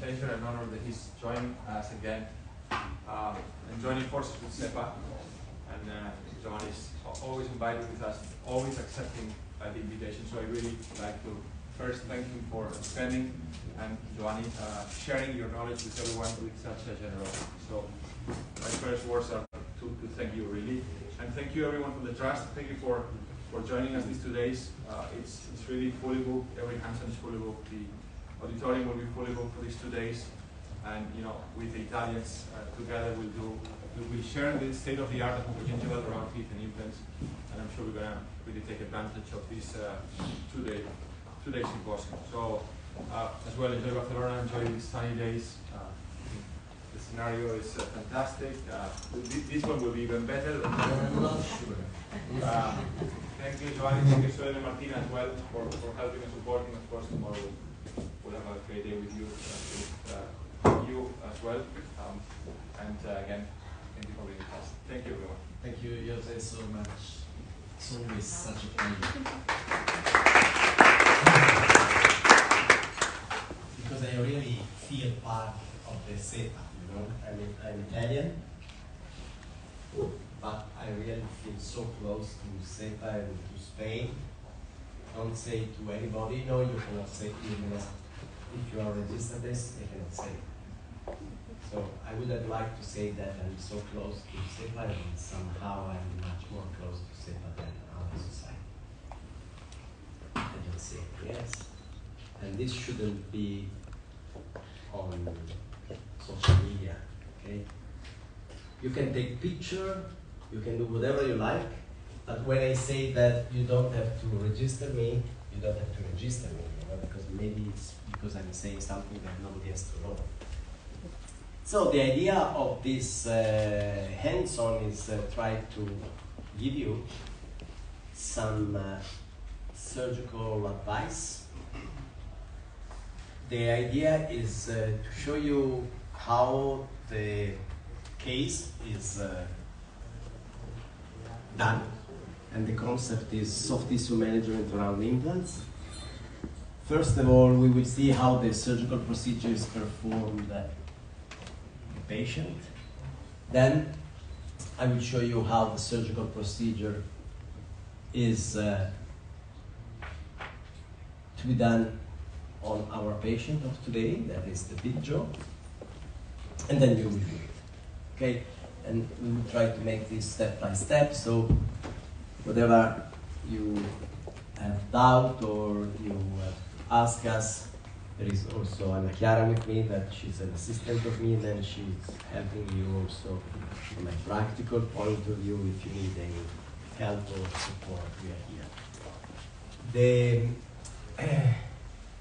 pleasure and honor that he's joining us again and joining forces with Sepa. And John is always invited with us, always accepting the invitation. So I really would like to first thank you for spending and Giovanni sharing your knowledge with everyone with such a generosity. So my first words are to thank you really, and thank you everyone for the trust. Thank you for joining us these 2 days. It's really fully booked. Every Hanson is fully booked. The auditorium will be fully booked for these 2 days, and you know, with the Italians together we'll share the state of the art of conjugal around teeth and implants, and I'm sure we're gonna really take advantage of this 2-day symposium. So as well, enjoy Barcelona, enjoy these sunny days. The scenario is fantastic. This one will be even better. I'm not sure. Thank you, Giovanni. Thank you, Soledad and Martina as well for helping and supporting. Of course, tomorrow we'll have a great day with you, you as well. And again, thank you for being with us. Thank you, everyone. Thank you, Jose, so much. It's always such a pleasure. Because I really feel part of the Sepa, you know. I'm Italian, but I really feel so close to Sepa and to Spain. Don't say to anybody, no, you cannot say, if you are registered this, you cannot say. So I would have liked to say that I'm so close to Sepa, and somehow I'm much more close to Sepa than our society. I don't say yes. And this shouldn't be on social media, okay? You can take picture, you can do whatever you like, but when I say that you don't have to register me, you don't have to register me, you know, because maybe it's because I'm saying something that nobody has to know. So the idea of this hands-on is try to give you some surgical advice. The idea is to show you how the case is done, and the concept is soft tissue management around implants. First of all, we will see how the surgical procedure is performed patient. Then I will show you how the surgical procedure is to be done on our patient of today, that is the big jaw, and then you will do it. Okay? And we will try to make this step by step, so whatever you have doubt or you ask us. There is also Anna Chiara with me, that she's an assistant of me, and then she's helping you also from a practical point of view if you need any help or support, we are here.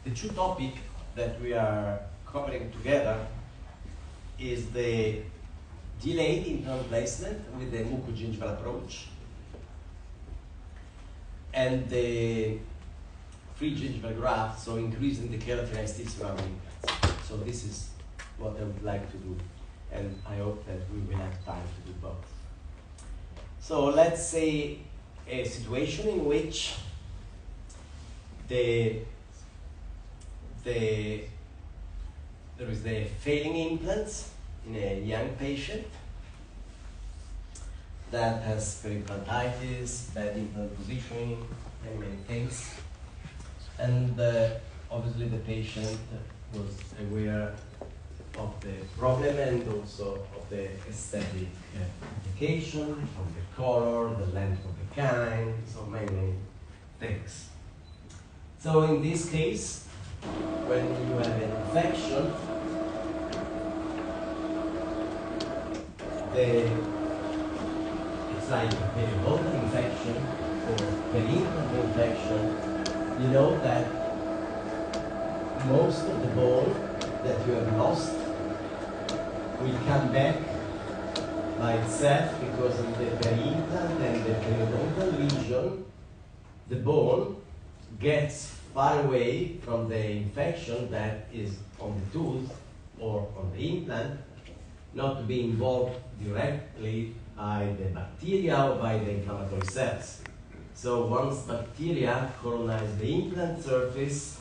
The two topics that we are covering together is the delayed implant placement with the mucogingival approach and the free gingival graft, so increasing the keratinized tissue around implants. So this is what I would like to do, and I hope that we will have time to do both. So let's say a situation in which there is the failing implants in a young patient that has periimplantitis, bad implant positioning, and many things. And obviously the patient was aware of the problem and also of the aesthetic application, of the color, the length of the canine, so many things. So in this case, when you have an infection, it's like a periodontal infection or periimplant infection. You know that most of the bone that you have lost will come back by itself, because in the periimplant and the periodontal lesion, the bone gets far away from the infection that is on the tooth or on the implant, not to be involved directly by the bacteria or by the inflammatory cells. So once bacteria colonize the implant surface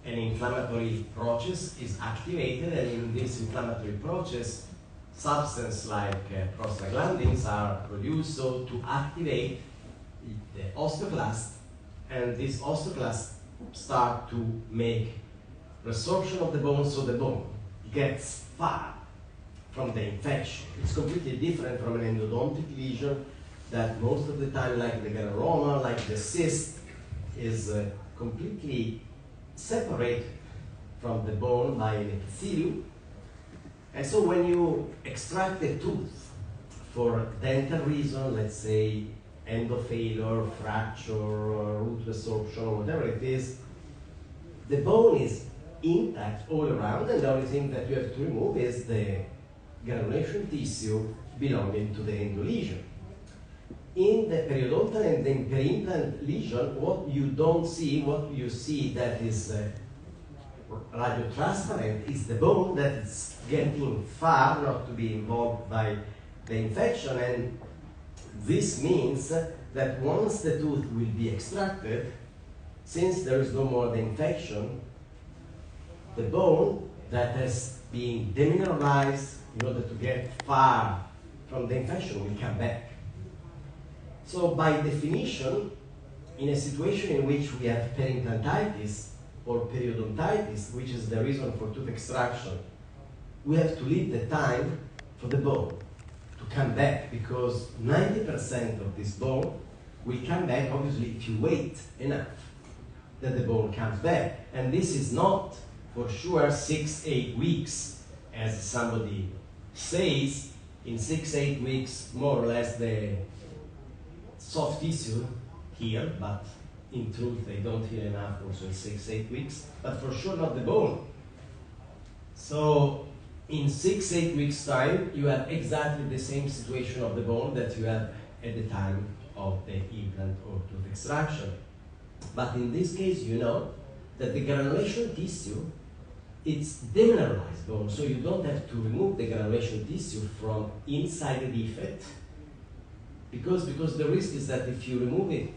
an inflammatory process is activated, and in this inflammatory process, substances like prostaglandins are produced so to activate the osteoclast, and these osteoclasts start to make resorption of the bone, so the bone gets far from the infection. It's completely different from an endodontic lesion that most of the time, like the granuloma, like the cyst, is completely separated from the bone by an epithelium. And so when you extract a tooth for dental reason, let's say endofailure, fracture, root resorption, or whatever it is, the bone is intact all around, and the only thing that you have to remove is the granulation tissue belonging to the endolesion. In the periodontal and the peri-implant lesion, what you don't see, what you see that is radiotransparent is the bone that is getting far, not to be involved by the infection, and this means that once the tooth will be extracted, since there is no more the infection, the bone that has been demineralized in order to get far from the infection will come back. So by definition, in a situation in which we have periimplantitis or periodontitis, which is the reason for tooth extraction, we have to leave the time for the bone to come back, because 90% of this bone will come back, obviously, if you wait enough that the bone comes back. And this is not for sure 6-8 weeks, as somebody says. In 6-8 weeks, more or less, the soft tissue heal, but in truth they don't heal enough also in 6-8 weeks, but for sure not the bone. So in 6-8 weeks time, you have exactly the same situation of the bone that you have at the time of the implant or tooth extraction. But in this case, you know that the granulation tissue, it's demineralized bone, so you don't have to remove the granulation tissue from inside the defect, because the risk is that if you remove it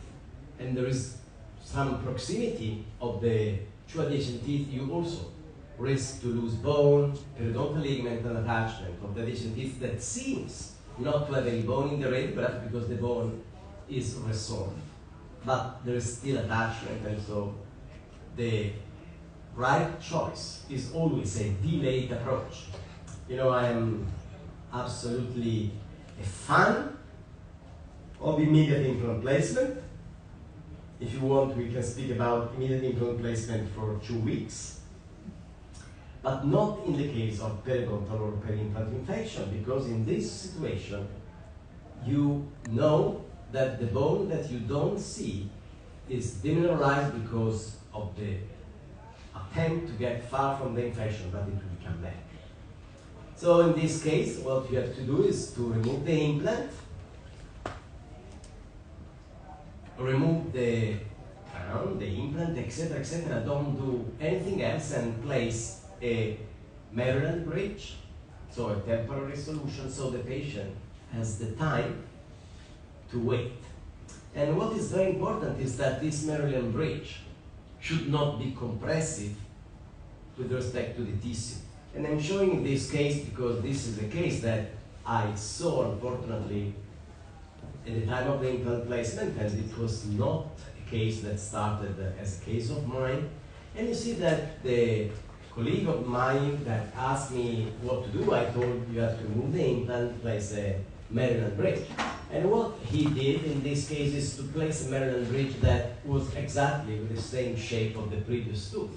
and there is some proximity of the two adjacent teeth, you also risk to lose bone, periodontal ligament, and attachment of the adjacent teeth that seems not to have any bone in the radiograph because the bone is resorbed. But there is still attachment, and so the right choice is always a delayed approach. You know, I am absolutely a fan of immediate implant placement. If you want, we can speak about immediate implant placement for 2 weeks, but not in the case of periodontal or peri-implant infection, because in this situation, you know that the bone that you don't see is demineralized because of the attempt to get far from the infection, but it will come back. So in this case, what you have to do is to remove the implant, remove the crown, the implant, etc., etc. Don't do anything else, and place a Maryland bridge, so a temporary solution, so the patient has the time to wait. And what is very important is that this Maryland bridge should not be compressive with respect to the tissue. And I'm showing this case because this is a case that I saw, unfortunately, at the time of the implant placement, and it was not a case that started as a case of mine. And you see that the colleague of mine that asked me what to do, I told you have to remove the implant, place a Maryland bridge. And what he did in this case is to place a Maryland bridge that was exactly with the same shape of the previous tooth.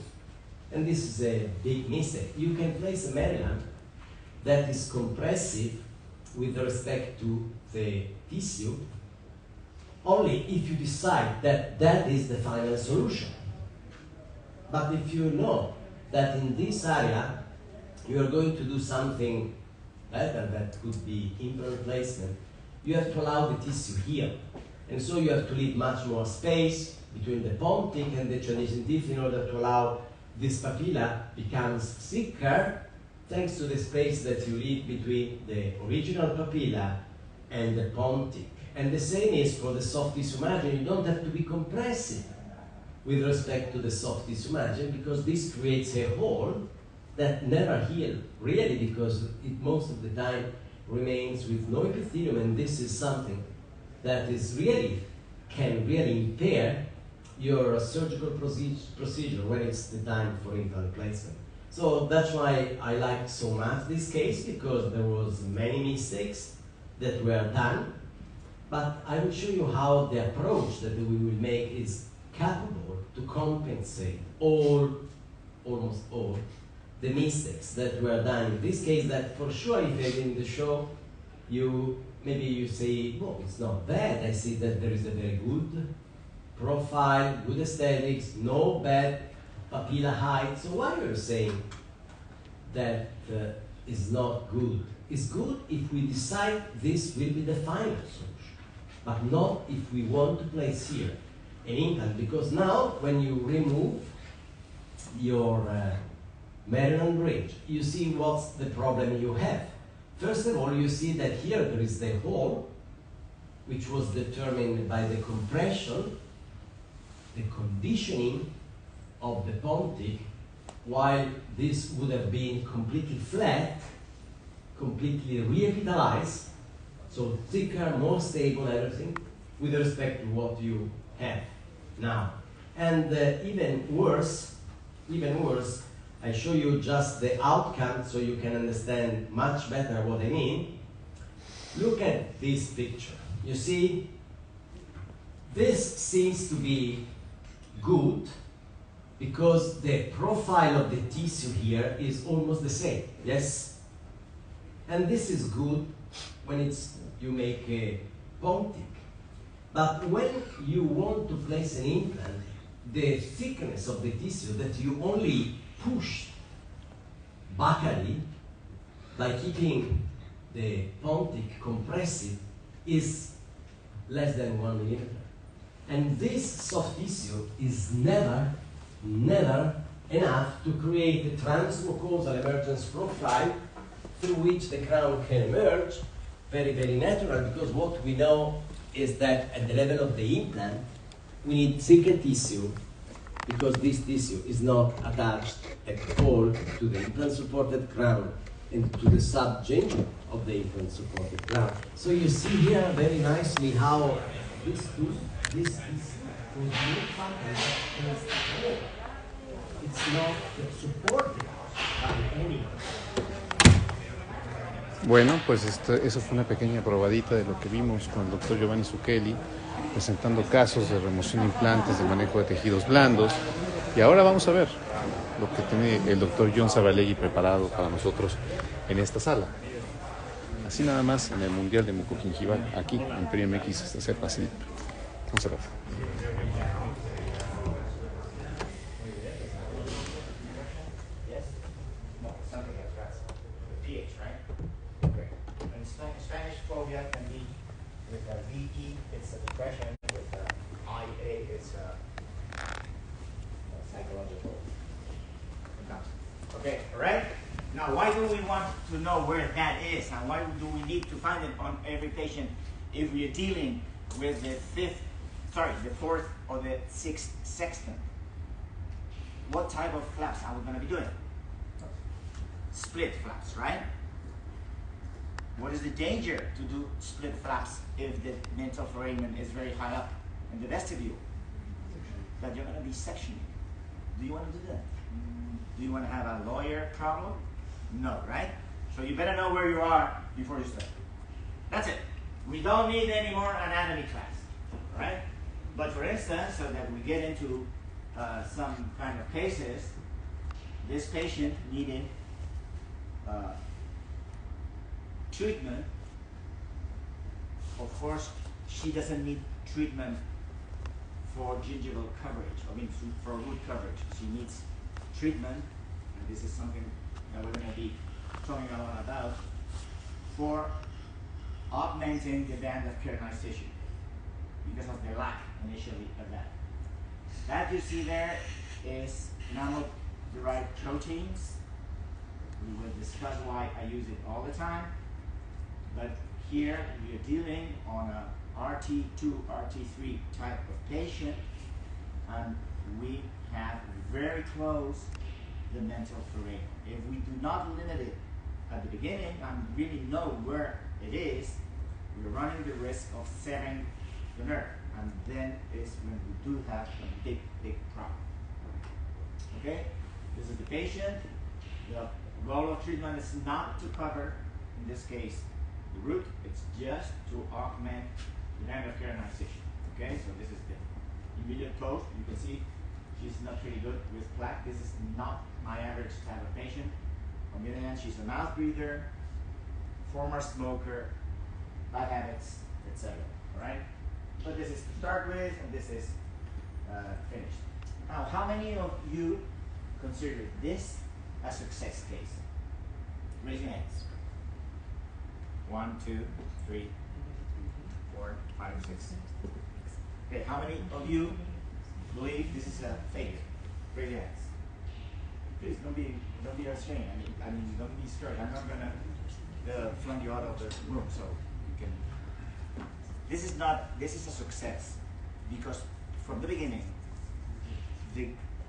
And this is a big mistake. You can place a Maryland that is compressive with respect to the tissue only if you decide that that is the final solution. But if you know that in this area you are going to do something better, that could be implant placement, you have to allow the tissue here. And so you have to leave much more space between the pontic and the adjacent teeth in order to allow this papilla becomes thicker, thanks to the space that you leave between the original papilla and the pontic. And the same is for the soft tissue margin. You don't have to be compressive with respect to the soft tissue margin, because this creates a hole that never heals, really, because it most of the time remains with no epithelium, and this is something that is really, can really impair your surgical procedure when it's the time for implant placement. So that's why I liked so much this case, because there was many mistakes that were done, but I will show you how the approach that we will make is capable to compensate almost all, the mistakes that were done in this case, that for sure if in the show, maybe you say, oh, it's not bad. I see that there is a very good profile, good aesthetics, no bad papilla height. So why are you saying that is not good? It's good if we decide this will be the final solution, but not if we want to place here an implant, because now when you remove your Maryland bridge, you see what's the problem you have. First of all, you see that here there is the hole, which was determined by the compression, the conditioning of the pontic, while this would have been completely flat, completely reepithelialized, so thicker, more stable, everything, with respect to what you have now. And even worse, I show you just the outcome so you can understand much better what I mean. Look at this picture. You see, this seems to be good because the profile of the tissue here is almost the same, yes? And this is good when you make a pontic. But when you want to place an implant, the thickness of the tissue that you only push backally by keeping the pontic compressive is less than 1 millimeter. And this soft tissue is never enough to create a transmucosal emergence profile through which the crown can emerge, very, very natural, because what we know is that at the level of the implant, we need thicker tissue, because this tissue is not attached at all to the implant-supported crown and to the subgingiva of the implant-supported crown. So you see here very nicely how this tissue was it's not supported by any. Bueno, pues eso fue una pequeña probadita de lo que vimos con el doctor Giovanni Zucchelli, presentando casos de remoción de implantes, de manejo de tejidos blandos. Y ahora vamos a ver lo que tiene el doctor John Zabalegui preparado para nosotros en esta sala. Así nada más en el Mundial de Mucogingival, aquí en Imperio MX, esta Sepa SIdP. Vamos a ver. Can be with a VE, it's a depression, with IA, it's a psychological imbalance. Okay, all right? Now, why do we want to know where that is, and why do we need to find it on every patient if we are dealing with the fourth or the sixth sextant? What type of flaps are we going to be doing? Split flaps, right? What is the danger to do split flaps if the mental foramen is very high up in the vestibule? That you're going to be sectioning. Do you want to do that? Do you want to have a lawyer problem? No, right? So you better know where you are before you start. That's it. We don't need any more anatomy class, right? But for instance, so that we get into some kind of cases, this patient needed treatment. Of course, she doesn't need treatment for gingival coverage, for root coverage. She needs treatment, and this is something that we're going to be talking a lot about, for augmenting the band of keratinized tissue because of the lack initially of that. That you see there is mammal-derived proteins. We will discuss why I use it all the time. But here we are dealing on a RT2, RT3 type of patient, and we have very close the mental terrain. If we do not limit it at the beginning and really know where it is, we're running the risk of severing the nerve, and then is when we do have a big problem. Okay? This is the patient. The goal of treatment is not to cover, in this case, the root. It's just to augment the amount of keratinization. Okay? So this is the immediate post. You can see she's not pretty good with plaque. This is not my average type of patient. On the other hand, she's a mouth breather, former smoker, bad habits, etc. Alright? But this is to start with, and this is finished. Now, how many of you consider this a success case? Raise your hands. 1, 2, 3, 4, 5, 6. Okay, how many of you believe this is a failure? Raise your hands. Please don't be ashamed. I mean, don't be scared. I'm not gonna flung you out of the room, so you can. This is a success because from the beginning, the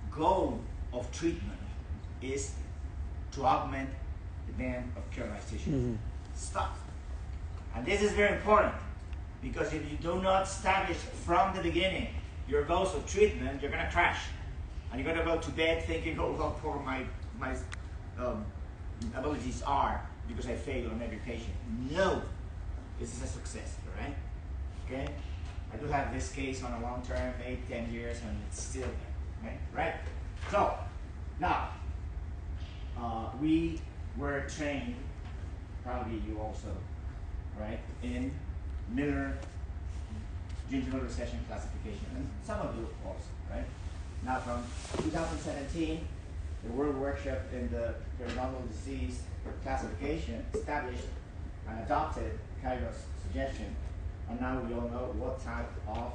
goal of treatment is to augment the band of keratinization. Stop. And this is very important because if you do not establish from the beginning your goals of treatment, you're gonna crash. And you're gonna go to bed thinking, oh, how poor my abilities are because I failed on every patient. No, this is a success, all right? Okay? I do have this case on a long term, 8, 10 years, and it's still there, okay? Right? So, now, we were trained, probably you also, right, in Miller gingival recession classification, and some of you also, right? Now from 2017, the World Workshop in the periodontal disease classification established and adopted Kairos suggestion, and now we all know what type of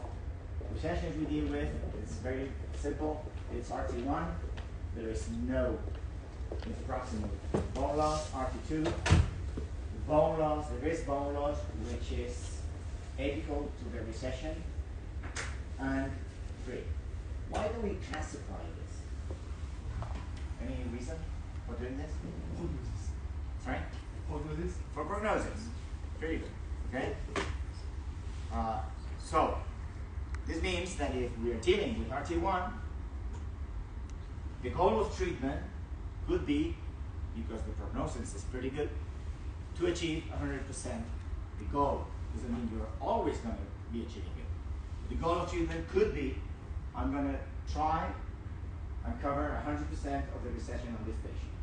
recessions we deal with. It's very simple. It's RT1. There is no interproximal bone loss. RT2, the bone loss, there is bone loss, which is apical to the recession. And 3. Why do we classify this? Any reason for doing this? Prognosis. Sorry? Prognosis? For prognosis. Very good. Okay? So, this means that if we are dealing with RT1, the goal of treatment could be, because the prognosis is pretty good, to achieve 100%. The goal doesn't mean you're always going to be achieving it. The goal of treatment could be, I'm going to try and cover 100% of the recession on this patient.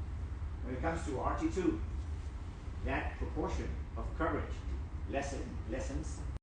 When it comes to RT2, that proportion of coverage lessens